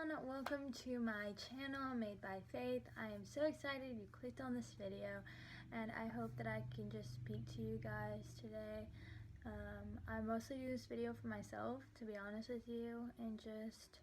everyone, welcome to my channel Made by Faith. I am so excited you clicked on this video, and I hope that I can just speak to you guys today. I mostly do this video for myself, to be honest with you, and just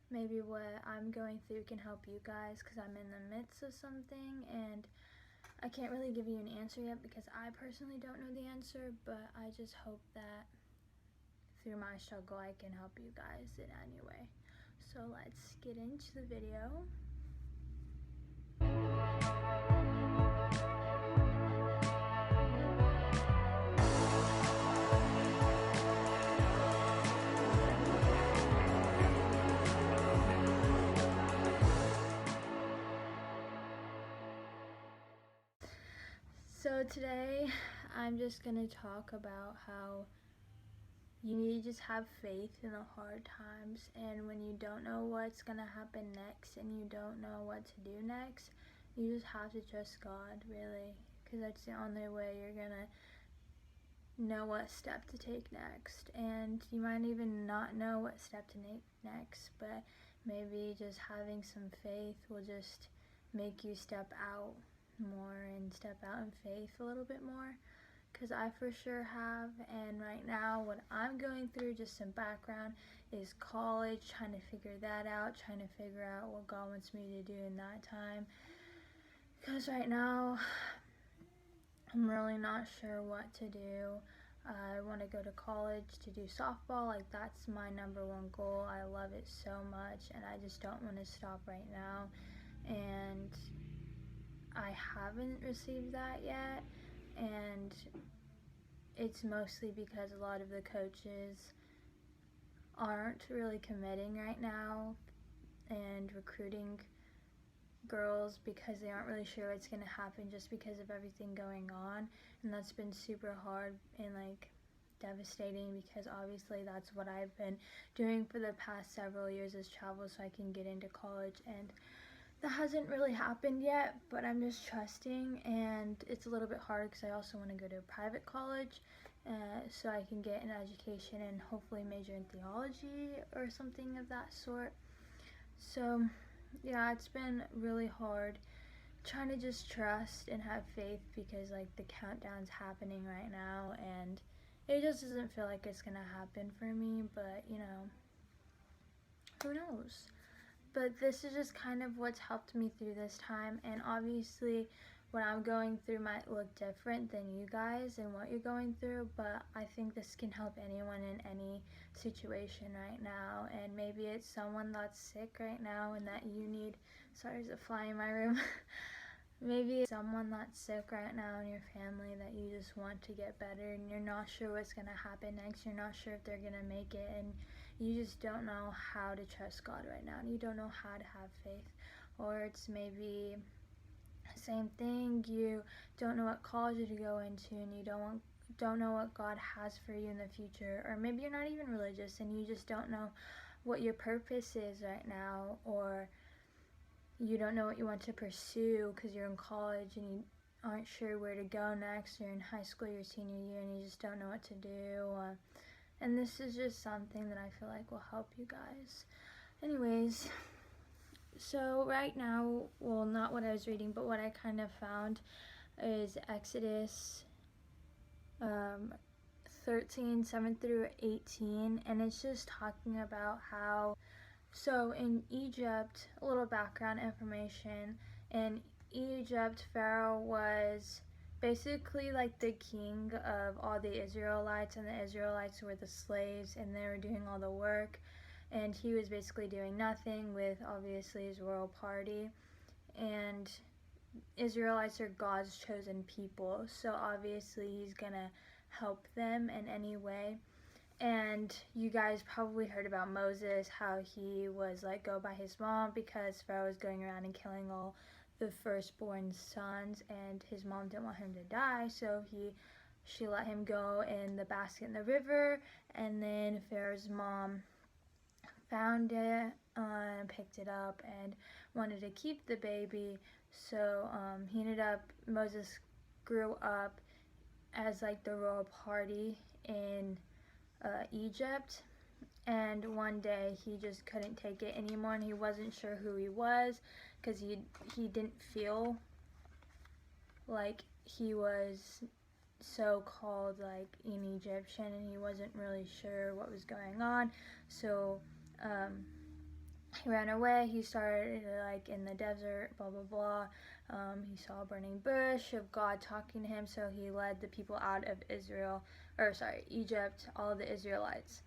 maybe what I'm going through can help you guys, because I'm in the midst of something and I can't really give you an answer yet because I personally don't know the answer, but I just hope that through my struggle I can help you guys in any way. So let's get into the video. So today I'm just going to talk about how you need to just have faith in the hard times, and when you don't know what's going to happen next and you don't know what to do next, you just have to trust God, really, because that's the only way you're going to know what step to take next. And you might even not know what step to take next, but maybe just having some faith will just make you step out more and step out in faith a little bit more, because I for sure have. And right now what I'm going through, just some background, is college, trying to figure that out, trying to figure out what God wants me to do in that time, because right now I'm really not sure what to do. I want to go to college to do softball, like that's my #1 goal. I love it so much and I just don't want to stop right now, and I haven't received that yet, and it's mostly because a lot of the coaches aren't really committing right now and recruiting girls because they aren't really sure what's going to happen just because of everything going on. And that's been super hard and like devastating, because obviously that's what I've been doing for the past several years, is travel so I can get into college, and that hasn't really happened yet, but I'm just trusting. And it's a little bit hard because I also want to go to a private college so I can get an education and hopefully major in theology or something of that sort. So yeah, it's been really hard trying to just trust and have faith, because like the countdown's happening right now and it just doesn't feel like it's gonna happen for me, but you know, who knows. But this is just kind of what's helped me through this time, and obviously what I'm going through might look different than you guys and what you're going through, but I think this can help anyone in any situation right now. And maybe it's someone that's sick right now and that you need, sorry, there's a fly in my room. Maybe it's someone that's sick right now in your family that you just want to get better, and you're not sure what's going to happen next. You're not sure if they're going to make it, and you just don't know how to trust God right now, and you don't know how to have faith. Or it's maybe same thing, you don't know what college to go into, and you don't know what God has for you in the future. Or maybe you're not even religious and you just don't know what your purpose is right now, or you don't know what you want to pursue because you're in college and you aren't sure where to go next. You're in high school, your senior year, and you just don't know what to do. And this is just something that I feel like will help you guys. Anyways, so right now, well, not what I was reading, but what I kind of found is Exodus 13, 7 through 18, and it's just talking about how, so in Egypt, a little background information, in Egypt, Pharaoh was basically like the king of all the Israelites, and the Israelites were the slaves and they were doing all the work, and he was basically doing nothing with obviously his royal party. And Israelites are God's chosen people, so obviously he's gonna help them in any way. And you guys probably heard about Moses, how he was let go by his mom because Pharaoh was going around and killing all the firstborn sons, and his mom didn't want him to die, so she let him go in the basket in the river. And then Pharaoh's mom found it and picked it up and wanted to keep the baby, so Moses grew up as like the royal party in Egypt, and one day he just couldn't take it anymore, and he wasn't sure who he was, because he didn't feel like he was so-called like an Egyptian, and he wasn't really sure what was going on. So he ran away. He started like in the desert, blah blah blah. He saw a burning bush of God talking to him, so he led the people out of Egypt, all the Israelites.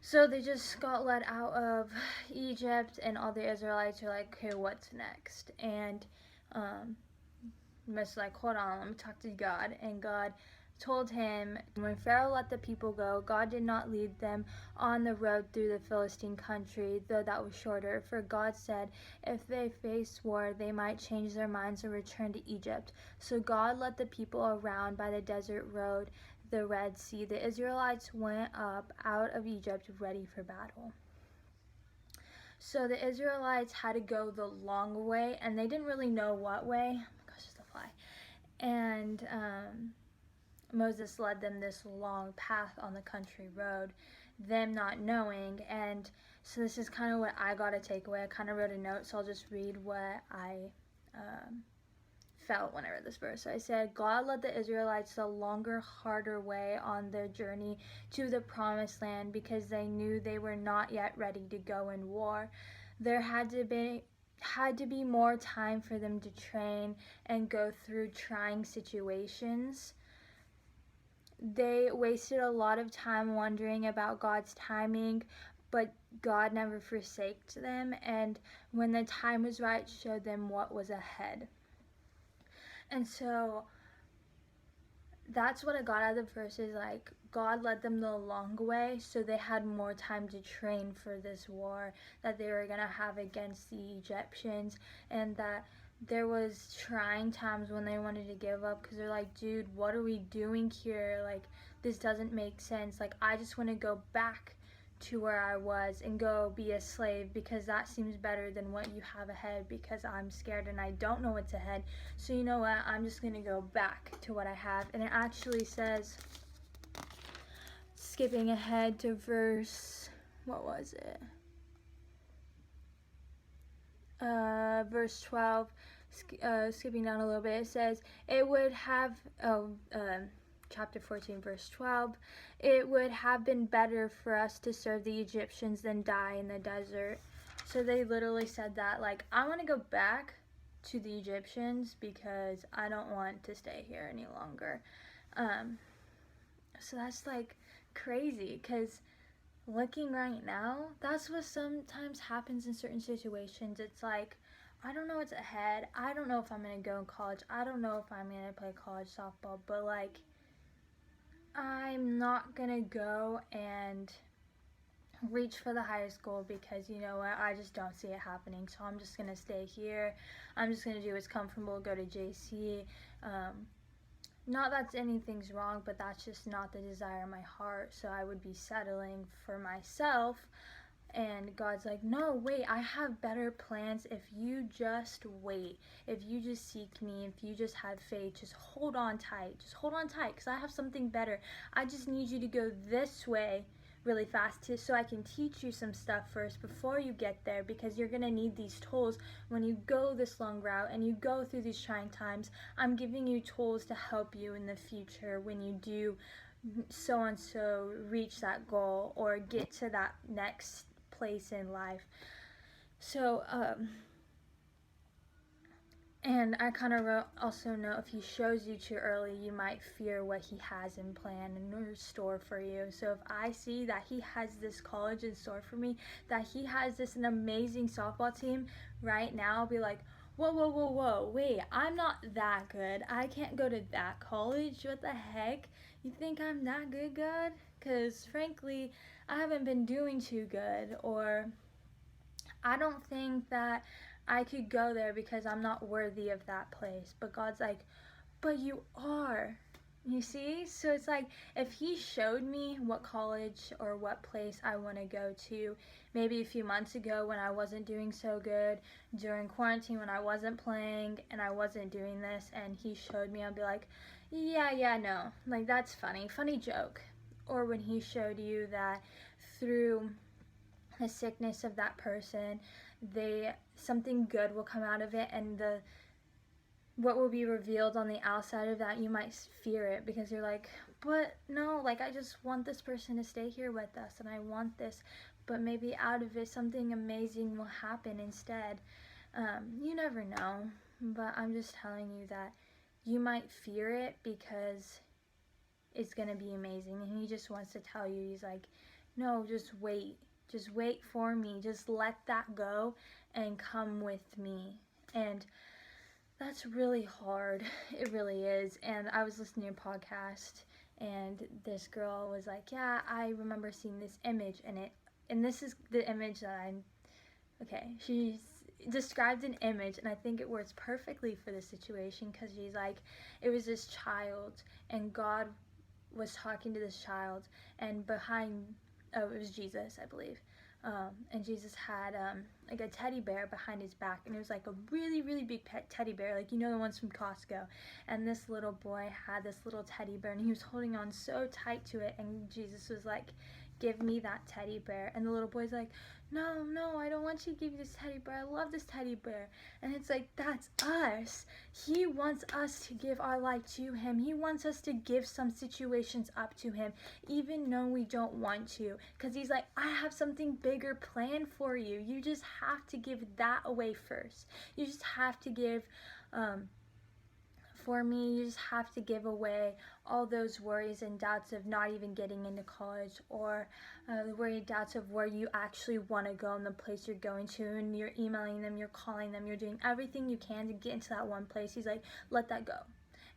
So they just got led out of Egypt, and all the Israelites are like, okay, what's next? And Moses like, hold on, let me talk to God. And God told him, when Pharaoh let the people go, God did not lead them on the road through the Philistine country, though that was shorter. For God said, if they faced war, they might change their minds and return to Egypt. So God led the people around by the desert road, the Red Sea. The Israelites went up out of Egypt ready for battle. So the Israelites had to go the long way, and they didn't really know what way. Oh my gosh, it's a fly. And Moses led them this long path on the country road, them not knowing. And so this is kind of what I got to take away. I kind of wrote a note, so I'll just read what I felt when I read this verse. So I said, God led the Israelites the longer, harder way on their journey to the promised land, because they knew they were not yet ready to go in war. There had to be more time for them to train and go through trying situations. They wasted a lot of time wondering about God's timing, but God never forsaked them, and when the time was right, showed them what was ahead. And so that's what I got out of the verses. Like, God led them the long way, so they had more time to train for this war that they were going to have against the Egyptians, and that there was trying times when they wanted to give up, because they're like, dude, what are we doing here? Like, this doesn't make sense. Like, I just want to go back to where I was and go be a slave, because that seems better than what you have ahead, because I'm scared and I don't know what's ahead. So you know what, I'm just going to go back to what I have. And it actually says, skipping ahead to verse, what was it? Verse 12, skipping down a little bit, it says, it would have, chapter 14, verse 12, it would have been better for us to serve the Egyptians than die in the desert. So they literally said that, like, I want to go back to the Egyptians because I don't want to stay here any longer. So that's, like, crazy, because looking right now, that's what sometimes happens in certain situations. It's like, I don't know what's ahead. I don't know if I'm going to go in college. I don't know if I'm going to play college softball. But, like, I'm not going to go and reach for the highest goal, because, you know what, I just don't see it happening. So I'm just going to stay here. I'm just going to do what's comfortable, go to JC. Not that anything's wrong, but that's just not the desire of my heart. So I would be settling for myself. And God's like, no, wait, I have better plans if you just wait. If you just seek me, if you just have faith, just hold on tight. Just hold on tight, because I have something better. I just need you to go this way really fast so I can teach you some stuff first before you get there, because you're going to need these tools when you go this long route and you go through these trying times. I'm giving you tools to help you in the future when you do so reach that goal or get to that next place in life. So and I kind of wrote also, note, if he shows you too early, you might fear what he has in plan and in store for you. So if I see that he has this college in store for me, that he has an amazing softball team right now, I'll be like, whoa, wait, I'm not that good. I can't go to that college. What the heck? You think I'm that good, God? Because frankly, I haven't been doing too good, or I don't think that I could go there because I'm not worthy of that place. But God's like, but you are. You see? So it's like, if he showed me what college or what place I want to go to, maybe a few months ago when I wasn't doing so good, during quarantine when I wasn't playing and I wasn't doing this, and he showed me, I'd be like, yeah, no. Like, that's funny joke. Or when he showed you that through the sickness of that person, something good will come out of it, and what will be revealed on the outside of that, you might fear it because you're like, but no, like I just want this person to stay here with us and I want this, but maybe out of it something amazing will happen instead. You never know, but I'm just telling you that you might fear it because it's gonna be amazing, and he just wants to tell you, he's like, no, just wait for me, just let that go and come with me. And that's really hard. It really is. And I was listening to a podcast, and this girl was like, yeah, I remember seeing this image, and this is the image that she's described an image, and I think it works perfectly for this situation, because she's like, it was this child, and God was talking to this child, and it was Jesus, I believe. And Jesus had like a teddy bear behind his back, and it was like a really, really big pet teddy bear, like, you know, the ones from Costco. And this little boy had this little teddy bear, and he was holding on so tight to it, and Jesus was like, give me that teddy bear. And the little boy's like, no, I don't want you to give me this teddy bear, I love this teddy bear. And it's like, that's us. He wants us to give our life to him. He wants us to give some situations up to him, even though we don't want to, because he's like, I have something bigger planned for you. You just have to give that away first. You just have to give for me, you just have to give away all those worries and doubts of not even getting into college, or the worry and doubts of where you actually want to go and the place you're going to, and you're emailing them, you're calling them, you're doing everything you can to get into that one place. He's like, let that go.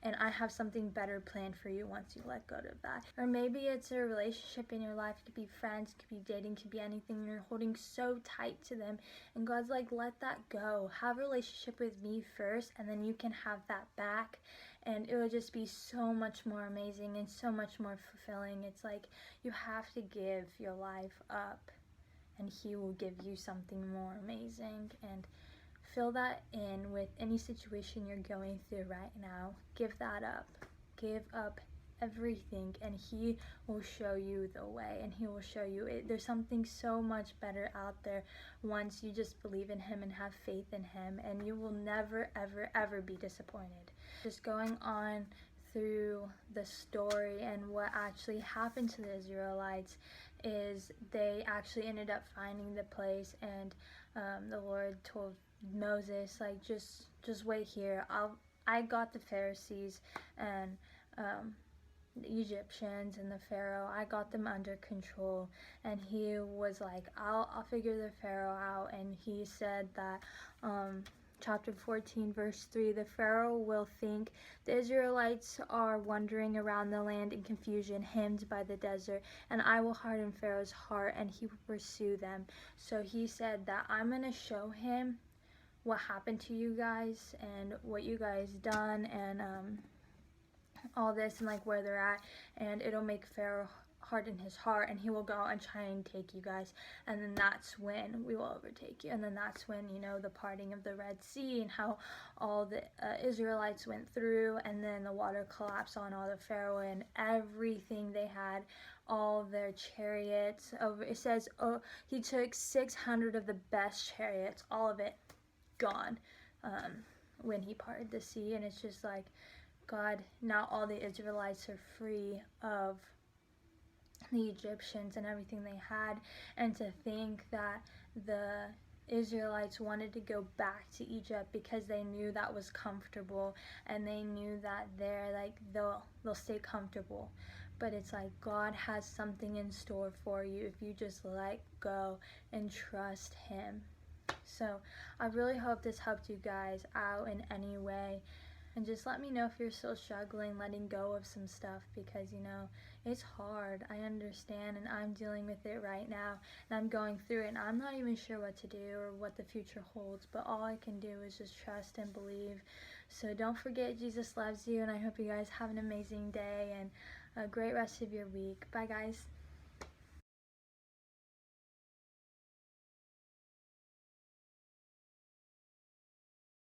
And I have something better planned for you once you let go of that. Or maybe it's a relationship in your life. It could be friends, it could be dating, it could be anything. You're holding so tight to them, and God's like, let that go. Have a relationship with me first, and then you can have that back, and it will just be so much more amazing and so much more fulfilling. It's like, you have to give your life up, and he will give you something more amazing. And fill that in with any situation you're going through right now. Give that up. Give up everything, and he will show you the way, and he will show you it. There's something so much better out there once you just believe in him and have faith in him, and you will never, ever, ever be disappointed. Just going on through the story and what actually happened to the Israelites is they actually ended up finding the place, and the Lord told Moses, like, just wait here. I got the Pharisees and the Egyptians and the Pharaoh. I got them under control. And he was like, I'll figure the Pharaoh out. And he said that chapter 14 verse 3, the Pharaoh will think the Israelites are wandering around the land in confusion, hemmed by the desert, and I will harden Pharaoh's heart, and he will pursue them. So he said that I'm going to show him what happened to you guys and what you guys done, and all this, and like where they're at, and it'll make Pharaoh harden his heart, and he will go and try and take you guys, and then that's when we will overtake you. And then that's when, you know, the parting of the Red Sea, and how all the Israelites went through, and then the water collapsed on all the Pharaoh and everything they had, all their chariots. It says, oh, he took 600 of the best chariots, all of it gone, when he parted the sea. And it's just like, God, now all the Israelites are free of the Egyptians and everything they had. And to think that the Israelites wanted to go back to Egypt because they knew that was comfortable, and they knew that they'll stay comfortable. But it's like, God has something in store for you if you just let go and trust him. So I really hope this helped you guys out in any way. And just let me know if you're still struggling letting go of some stuff, because, you know, it's hard. I understand, and I'm dealing with it right now, and I'm going through it, and I'm not even sure what to do or what the future holds, but all I can do is just trust and believe. So don't forget, Jesus loves you, and I hope you guys have an amazing day and a great rest of your week. Bye, guys.